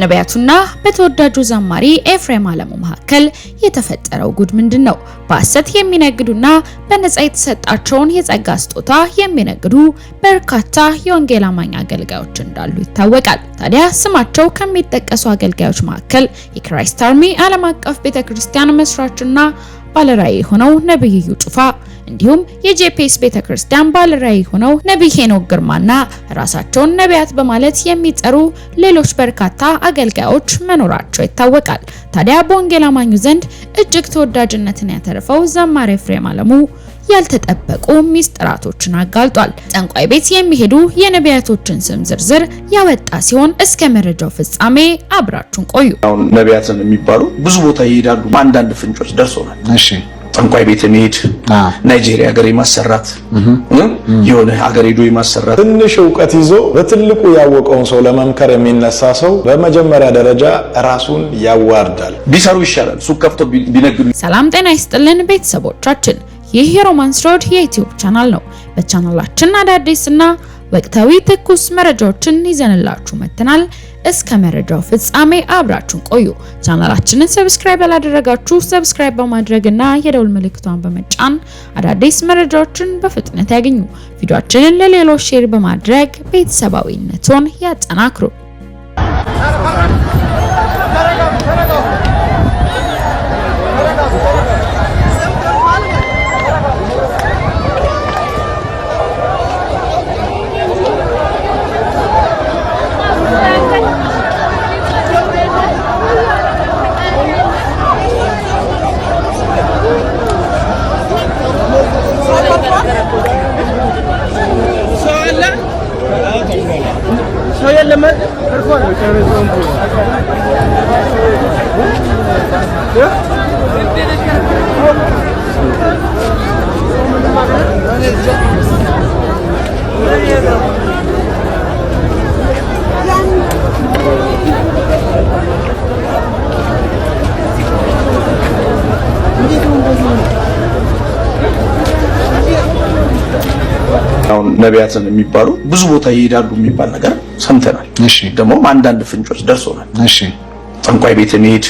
በነቢያቱና በተወዳጁ ዘማሪ ኤፍሬም አለሙ መካከል የተፈጠረው ጉድ ምንድነው? በሐሰት የሚነግዱና በነጻ የተሰጣቸውን የጸጋ ስጦታ የሚነግዱ በርካታ የወንጌል አማኝ አገልጋዮች እንዳሉ ይታወቃል። ታዲያ ስማቸው ከሚጠቀሱ አገልጋዮች መካከል የክራይስት አርሚ ዓለም አቀፍ ቤተክርስቲያን መስራችና ባለራዕይ ሆነው ነብይ እዩ ጩፋ እንዲሁም የጄፒኤስ ቤተክርስቲያን ባለራዕይ ሆነው ነብይ ሄኖክ ግርማና ራሳቸውን ነቢያት በማለት የሚጠሩ ሌሎች በርካታ አገልጋዮች መኖራቸው ይታወቃል። ታዲያ በወንጌል አማኙ ዘንድ እጅግ ተወዳጅነትን ያተረፈው ዘማሪ ኤፍሬም አለሙ ያልተጠበቁ ሚስጥራቶችን አጋልጧል። ጠንቋይ ቤት የሚሄዱ የነቢያቶችን ስም ዝርዝር ያወጣ ሲሆን እስከ መረጃው ፍጻሜ አብራችሁን ቆዩ። አሁን ነቢያትን የሚባሉ ብዙ ቦታ ይሄዳሉ። አንዳንድ ፍንጮች ደርሶናል። እሺ ጠንቋይ ቤት የሚሄድ ናይጄሪያ ሀገር የማሰራት የሆነ ሀገር ሄዶ የማሰራት ትንሽ ዕውቀት ይዞ በትልቁ ያወቀውን ሰው ለመምከር የሚነሳ ሰው በመጀመሪያ ደረጃ ራሱን ያዋርዳል። ቢሰሩ ይሻላል። ሱቅ ከፍቶ ቢነግዱ። ሰላም ጤና ይስጥልን ቤተሰቦቻችን፣ ይህ የሮማንስ ሮድ የዩቲዩብ ቻናል ነው። በቻናላችን አዳዲስና ወቅታዊ ትኩስ መረጃዎችን ይዘንላችሁ መጥተናል። እስከ መረጃው ፍጻሜ አብራችሁን ቆዩ። ቻናላችንን ሰብስክራይብ ያላደረጋችሁ ሰብስክራይብ በማድረግና የደውል ምልክቷን በመጫን አዳዲስ መረጃዎችን በፍጥነት ያገኙ። ቪዲዮአችንን ለሌሎች ሼር በማድረግ ቤተሰባዊነቱን ያጠናክሩ። አሁን ነቢያትን የሚባሉ ብዙ ቦታ ይሄዳሉ የሚባል ነገር ሰምተናል። እሺ ደግሞ አንዳንድ ፍንጮች ደርሶናል። እሺ ጠንቋይ ቤት የሚሄድ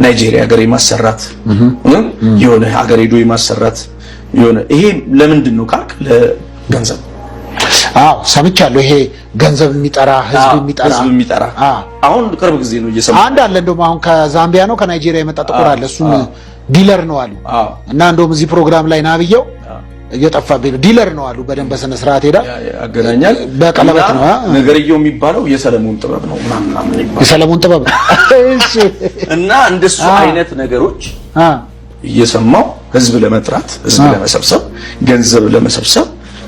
ናይጄሪያ ሀገር የማሰራት የሆነ ሀገር ሄዶ የማሰራት የሆነ ይሄ ለምንድን ነው ካልክ ለገንዘብ። አዎ ሰምቻለሁ። ይሄ ገንዘብ የሚጠራ ህዝብ የሚጠራ አሁን ቅርብ ጊዜ ነው እየሰማሁ አንድ አለ። እንደውም አሁን ከዛምቢያ ነው ከናይጄሪያ የመጣ ጥቁር አለ። እሱም ዲለር ነው አሉ እና እንደውም እዚህ ፕሮግራም ላይ ናብየው እየጠፋብኝ ነው። ዲለር ነው አሉ። በደንብ በስነ ስርዓት ሄዳ ያገናኛል። በቀለበት ነው ነገርየው የሚባለው የሰለሞን ጥበብ ነው ምናምን ይባላል። የሰለሞን ጥበብ እሺ። እና እንደሱ አይነት ነገሮች እየሰማው ህዝብ ለመጥራት ህዝብ ለመሰብሰብ ገንዘብ ለመሰብሰብ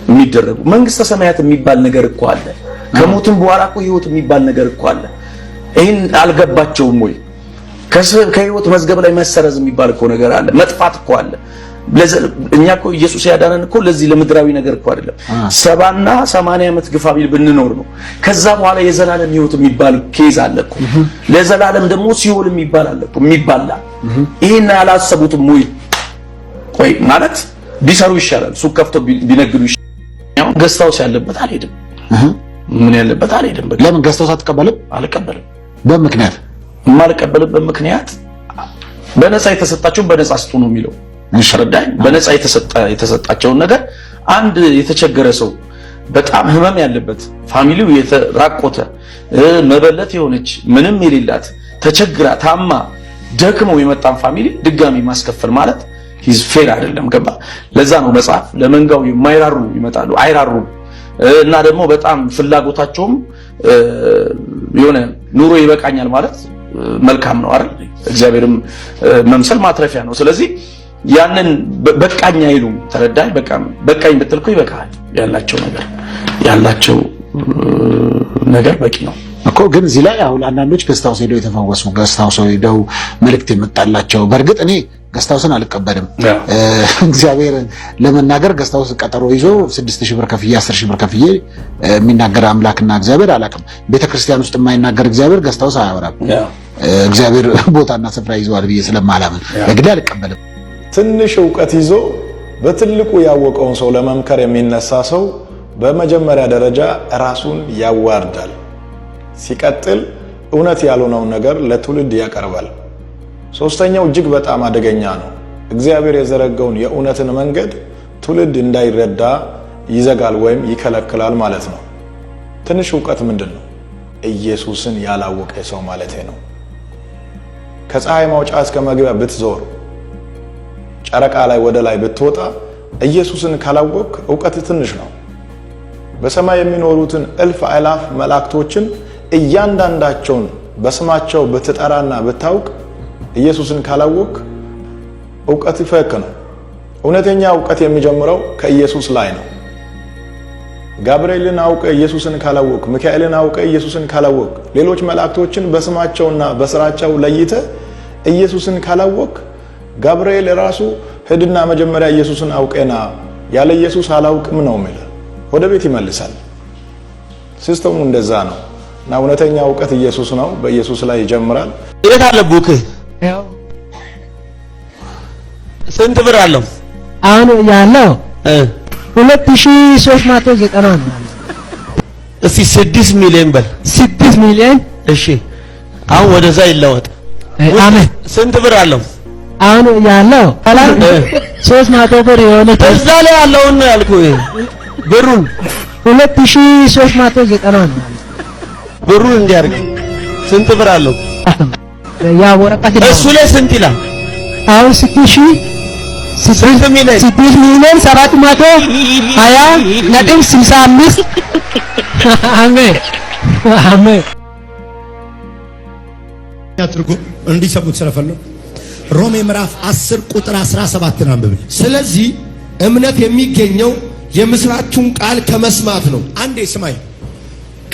የሚደረጉ መንግስተ ሰማያት የሚባል ነገር እኮ አለ። ከሞትም በኋላ እኮ ህይወት የሚባል ነገር እኮ አለ። ይሄን አልገባቸውም ወይ? ከህይወት መዝገብ ላይ መሰረዝ የሚባል እኮ ነገር አለ። መጥፋት እኮ አለ። እኛ እኮ ኢየሱስ ያዳነን እኮ ለዚህ ለምድራዊ ነገር እኮ አይደለም። 70 እና 80 ዓመት ግፋ ቢል ብንኖር ነው። ከዛ በኋላ የዘላለም ህይወት የሚባል ኬዝ አለ እኮ። ለዘላለም ደግሞ ሲኦል የሚባል አለ እኮ የሚባላ። ይሄን ያላሰቡትም ወይ? ቆይ ማለት ቢሰሩ ይሻላል። ሱቅ ከፍቶ ቢነግዱ ይሻላል። ገስታውስ ያለበት አልሄድም። ምን ያለበት አልሄድም። ለምን ገስታውስ አትቀበልም? አልቀበልም። በምክንያት የማልቀበልበት ምክንያት በነፃ የተሰጣቸውን በነፃ ስጡ ነው የሚለው። እንሽረዳይ በነፃ የተሰጣቸውን ነገር አንድ የተቸገረ ሰው በጣም ህመም ያለበት ፋሚሊው የተራቆተ መበለት የሆነች ምንም የሌላት ተቸግራ ታማ ደክመው የመጣን ፋሚሊ ድጋሚ ማስከፈል ማለት ሂዝ ፌር አይደለም። ገባ? ለዛ ነው መጽሐፍ ለመንጋው የማይራሩ ይመጣሉ አይራሩም። እና ደግሞ በጣም ፍላጎታቸውም የሆነ ኑሮ ይበቃኛል ማለት መልካም ነው አይደል? እግዚአብሔርም መምሰል ማትረፊያ ነው። ስለዚህ ያንን በቃኝ አይሉም። ተረዳኝ? በቃኝ ብትልኩ ይበቃል። ያላቸው ነገር በቂ ነው እኮ። ግን እዚህ ላይ አሁን አንዳንዶች ገስታውስ ሄደው የተፈወሱ ገስታውስ ሄደው መልእክት የመጣላቸው፣ በእርግጥ እኔ ገስታውስን አልቀበልም። እግዚአብሔር ለመናገር ገስታውስ ቀጠሮ ይዞ 6000 ብር ከፍዬ 10000 ብር ከፍዬ የሚናገር አምላክና እግዚአብሔር አላውቅም። ቤተክርስቲያን ውስጥ የማይናገር እግዚአብሔር ገስታውስ አያወራም። እግዚአብሔር ቦታና ስፍራ ይዟል ብዬ ስለማላምን በግድ አልቀበልም። ትንሽ ዕውቀት ይዞ በትልቁ ያወቀውን ሰው ለመምከር የሚነሳ ሰው በመጀመሪያ ደረጃ ራሱን ያዋርዳል። ሲቀጥል እውነት ያልሆነውን ነገር ለትውልድ ያቀርባል። ሶስተኛው እጅግ በጣም አደገኛ ነው። እግዚአብሔር የዘረጋውን የእውነትን መንገድ ትውልድ እንዳይረዳ ይዘጋል ወይም ይከለክላል ማለት ነው። ትንሽ ዕውቀት ምንድነው? ኢየሱስን ያላወቀ ሰው ማለት ነው። ከፀሐይ ማውጫ እስከ መግቢያ ብትዞር፣ ጨረቃ ላይ ወደ ላይ ብትወጣ ኢየሱስን ካላወቅ ዕውቀት ትንሽ ነው። በሰማይ የሚኖሩትን እልፍ አእላፍ መላእክቶችን እያንዳንዳቸውን በስማቸው ብትጠራና ብታውቅ ኢየሱስን ካላወቅ ዕውቀት ፈክ ነው። እውነተኛ ዕውቀት የሚጀምረው ከኢየሱስ ላይ ነው። ጋብርኤልን አውቀ ኢየሱስን ካላወቅ፣ ሚካኤልን አውቀ ኢየሱስን ካላወቅ፣ ሌሎች መላእክቶችን በስማቸውና በስራቸው ለይተ ኢየሱስን ካላወቅ፣ ጋብርኤል ራሱ ሄድና መጀመሪያ ኢየሱስን አውቀና ያለ ኢየሱስ አላውቅም ነው የሚል ወደ ቤት ይመልሳል። ሲስተሙ እንደዛ ነው። እና እውነተኛ ዕውቀት ኢየሱስ ነው። በኢየሱስ ላይ ይጀምራል። የት አለ ቡክ? ያው ስንት ብር አለው? አሁን ያለው 2390 ነው። እስቲ 6 ሚሊዮን በል። 6 ሚሊዮን። እሺ አሁን ወደዛ ይለወጥ። አሜን። ስንት ብር አለው? አሁን ያለው 300 ብር የሆነ እዛ ላይ ያለውን ነው ያልኩህ። ብሩን 2390 ነው። ብሩን እንዲያርግ ስንት ብር አለው? ያ ወረቀት እሱ ላይ ስንት ይላል? አሁን 6 ሚሊዮን 720.65 አሜን አሜን። ትርጉም እንዲሰሙት ስለፈለኩ ሮሜ ምዕራፍ 10 ቁጥር 17 አንብብ። ስለዚህ እምነት የሚገኘው የምስራቹን ቃል ከመስማት ነው። አንዴ ስማኝ፣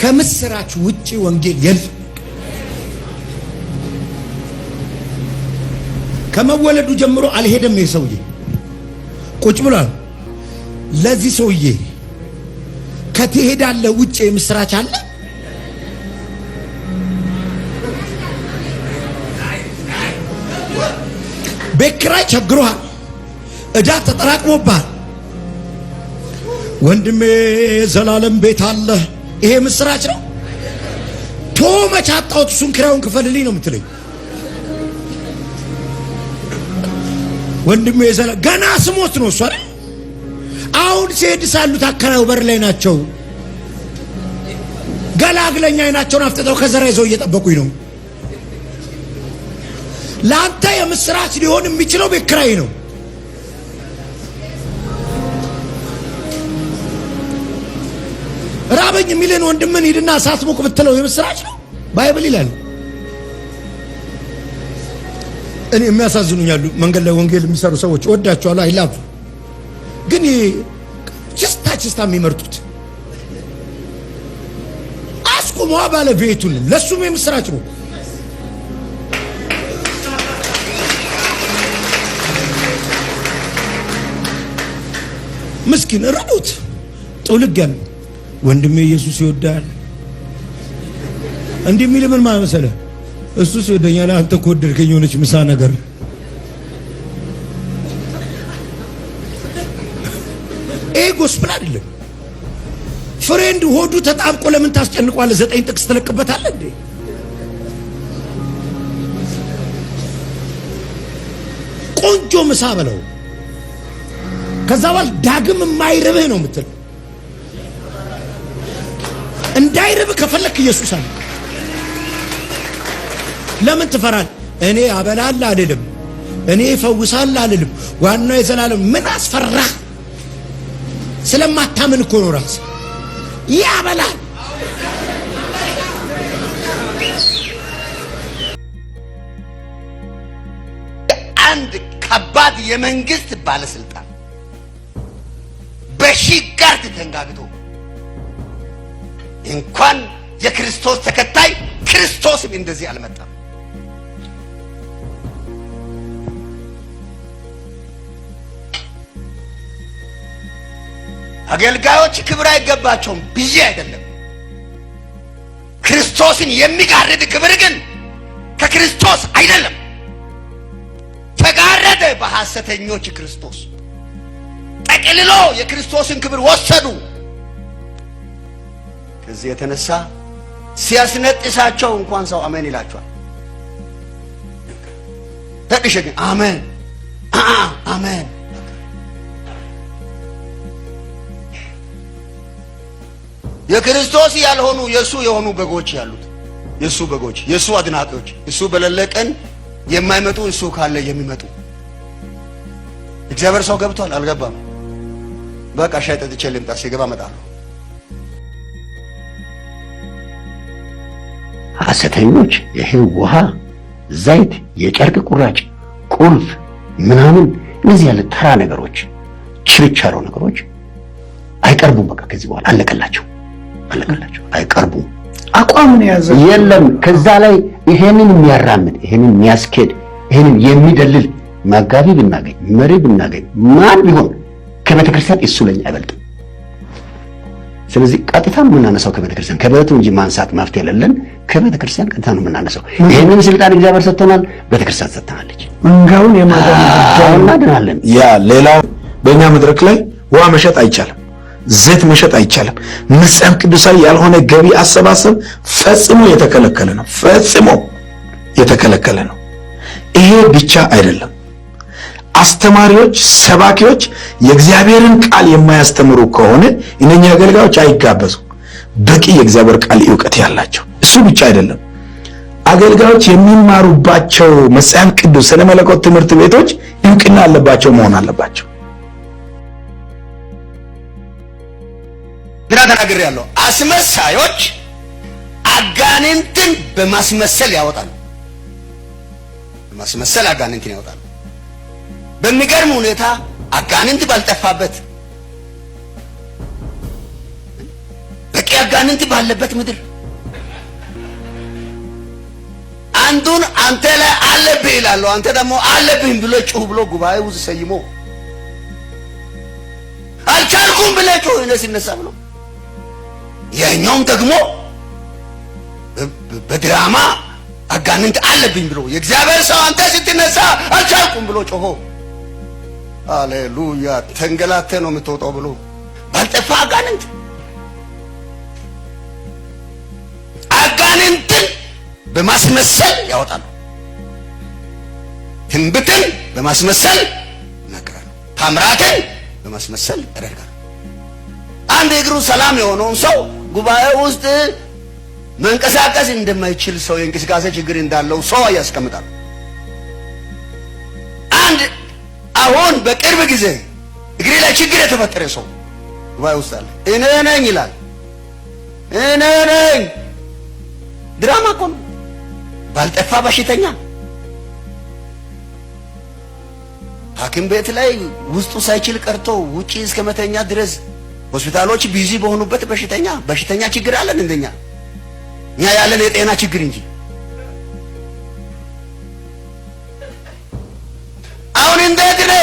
ከምስራች ውጪ ወንጌል የለም። ከመወለዱ ጀምሮ አልሄደም። ይሄ ሰውዬ ቁጭ ብሏል። ለዚህ ሰውዬ ከትሄዳለህ ውጪ የምስራች አለ? ቤት ኪራይ ቸግሮሃል፣ ዕዳ ተጠራቅሞብሃል። ወንድሜ ዘላለም ቤት አለ። ይሄ ምስራች ነው? ቶ መች አጣሁት እሱን ኪራዩን ክፈልልኝ ነው የምትለኝ? ወንድሜ ዘላለም ገና ስሞት ነው እሷ አይደል? አሁን ሲሄድ ሳሉት አከራዩ በር ላይ ናቸው። ገላግለኛ አይናቸውን አፍጥጠው ከዘራ ይዘው እየጠበቁኝ ነው። ለአንተ የምስራች ሊሆን የሚችለው ቤት ኪራይ ነው። ራበኝ የሚልን ወንድምን ሂድና እሳት ሙቅ ብትለው የምስራች ነው? ባይብል ይላል። እኔ የሚያሳዝኑኛሉ መንገድ ላይ ወንጌል የሚሰሩ ሰዎች ወዳቸዋለሁ፣ አይላፉ ግን ችስታ የሚመርጡት አስቁሟ ባለቤቱን ለሱም የምስራች ነው። ምስኪን ርዱት ጥልገን ወንድሜ ኢየሱስ ይወዳል እንዲህ የሚል ምን ማለት መሰለህ? እሱ ሲወደኛል፣ አንተ ከወደድከኝ የሆነች ምሳ ነገር ይሄ ጎስፕል አይደለም። ፍሬንድ ሆዱ ተጣብቆ ለምን ታስጨንቋለህ? 9 ጥቅስ ትለቅበታለህ እንዴ? ቆንጆ ምሳ በለው። ከዛ በኋላ ዳግም የማይርብህ ነው የምትል። እንዳይርብህ ከፈለክ ኢየሱስ አለ። ለምን ትፈራል? እኔ አበላል አይደለም፣ እኔ ፈውሳል አይደለም። ዋናው የዘላለም ምን አስፈራህ? ስለማታምን እኮ ነው። ራስ ያበላል። አንድ ከባድ የመንግስት ባለስልጣን በሺህ ጋርድ ተንጋግቶ እንኳን የክርስቶስ ተከታይ ክርስቶስም እንደዚህ አልመጣም። አገልጋዮች ክብር አይገባቸውም ብዬ አይደለም። ክርስቶስን የሚጋርድ ክብር ግን ከክርስቶስ አይደለም። ተጋረደ በሐሰተኞች ክርስቶስ። ጠቅልሎ የክርስቶስን ክብር ወሰዱ። ከዚህ የተነሳ ሲያስነጥሳቸው እንኳን ሰው አሜን ይላቸዋል። ተቅሽ ግን አሜን አሜን። የክርስቶስ ያልሆኑ የሱ የሆኑ በጎች ያሉት የሱ በጎች የሱ አድናቂዎች እሱ በሌለቀን የማይመጡ እሱ ካለ የሚመጡ እግዚአብሔር ሰው ገብቷል አልገባም? በቃ ሻይ ጠጥቼ ልምጣ ሲገባ እመጣለሁ። ሐሰተኞች ይሄ ውሃ፣ ዘይት፣ የጨርቅ ቁራጭ፣ ቁልፍ ምናምን እነዚህ ያለ ተራ ነገሮች ችርቻሮ ነገሮች አይቀርቡም። በቃ ከዚህ በኋላ አለቀላቸው አይቀርቡም። አቋምን ያዘ የለም። ከዛ ላይ ይሄንን የሚያራምድ ይሄንን የሚያስኬድ ይሄንን የሚደልል መጋቢ ብናገኝ መሪ ብናገኝ ማን ቢሆን ከቤተ ክርስቲያን እሱ ለኛ አይበልጥም። ስለዚህ ቀጥታ የምናነሳው ከቤተ ክርስቲያን ከቤቱ እንጂ ማንሳት መፍትሄ የሌለን ከቤተ ክርስቲያን ቀጥታ ነው የምናነሳው። ይሄንን ስልጣን እግዚአብሔር ሰጥቶናል፣ ቤተ ክርስቲያን ሰጥተናለች። መንጋውን የማዳን እናድናለን። ያ ሌላው በእኛ መድረክ ላይ ውሃ መሸጥ አይቻልም፣ ዘይት መሸጥ አይቻልም። መጽሐፍ ቅዱሳዊ ያልሆነ ገቢ አሰባሰብ ፈጽሞ የተከለከለ ነው፣ ፈጽሞ የተከለከለ ነው። ይሄ ብቻ አይደለም። አስተማሪዎች፣ ሰባኪዎች የእግዚአብሔርን ቃል የማያስተምሩ ከሆነ እነኛ አገልጋዮች አይጋበዙም። በቂ የእግዚአብሔር ቃል ዕውቀት ያላቸው። እሱ ብቻ አይደለም። አገልጋዮች የሚማሩባቸው መጽሐፍ ቅዱስ ስነ መለኮት ትምህርት ቤቶች እውቅና አለባቸው መሆን አለባቸው። ግራ ተናግሬያለሁ። አስመሳዮች አጋንንትን በማስመሰል ያወጣሉ። በማስመሰል አጋንንትን ያወጣሉ። በሚገርም ሁኔታ አጋንንት ባልጠፋበት በቂ አጋንንት ባለበት ምድር አንዱን አንተ ላይ አለብህ ይላሉ። አንተ ደግሞ አለብኝ ብሎ ጩህ ብሎ ጉባኤ ውስጥ ሰይሞ አልቻልኩም ብለህ ጩህ እኔ ሲነሳ ብሎ ያኛውም ደግሞ በድራማ አጋንንት አለብኝ ብሎ የእግዚአብሔር ሰው አንተ ስትነሳ አልቻልኩም ብሎ ጮሆ ሃሌሉያ ተንገላተ ነው የምትወጣው ብሎ ባልጠፋ አጋንንትን በማስመሰል ያወጣሉ። ትንቢትን በማስመሰል ይናገራሉ። ታምራትን በማስመሰል ያደርጋሉ። አንድ እግሩ ሰላም የሆነውን ሰው ጉባኤ ውስጥ መንቀሳቀስ እንደማይችል ሰው የእንቅስቃሴ ችግር እንዳለው ሰው ያስቀምጣሉ። አንድ አሁን በቅርብ ጊዜ እግሬ ላይ ችግር የተፈጠረ ሰው ጉባኤ ውስጥ አለ። እኔ ነኝ ይላል። እኔ ነኝ። ድራማ እኮ ነው። ባልጠፋ በሽተኛ ሐኪም ቤት ላይ ውስጡ ሳይችል ቀርቶ ውጪ እስከ መተኛ ድረስ ሆስፒታሎች ቢዚ በሆኑበት በሽተኛ ችግር አለን እንደኛ። እኛ ያለን የጤና ችግር እንጂ አሁን እንዴት ነህ?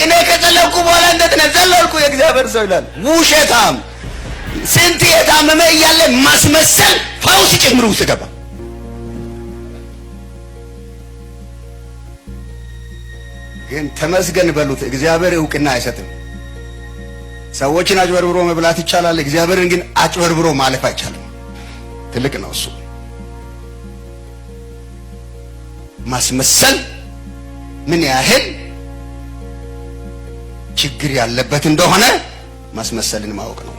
እኔ ከጸለይኩ በኋላ እንዴት ነህ? ዘለልኩ የእግዚአብሔር ሰው ይላል። ውሸታም። ስንት የታመመ እያለ ማስመሰል ፈውስ ጭምር ውስጥ ገባ። ግን ተመስገን በሉት። እግዚአብሔር እውቅና አይሰጥም። ሰዎችን አጭበርብሮ መብላት ይቻላል። እግዚአብሔርን ግን አጭበርብሮ ማለፍ አይቻልም። ትልቅ ነው እሱ። ማስመሰል ምን ያህል ችግር ያለበት እንደሆነ ማስመሰልን ማወቅ ነው።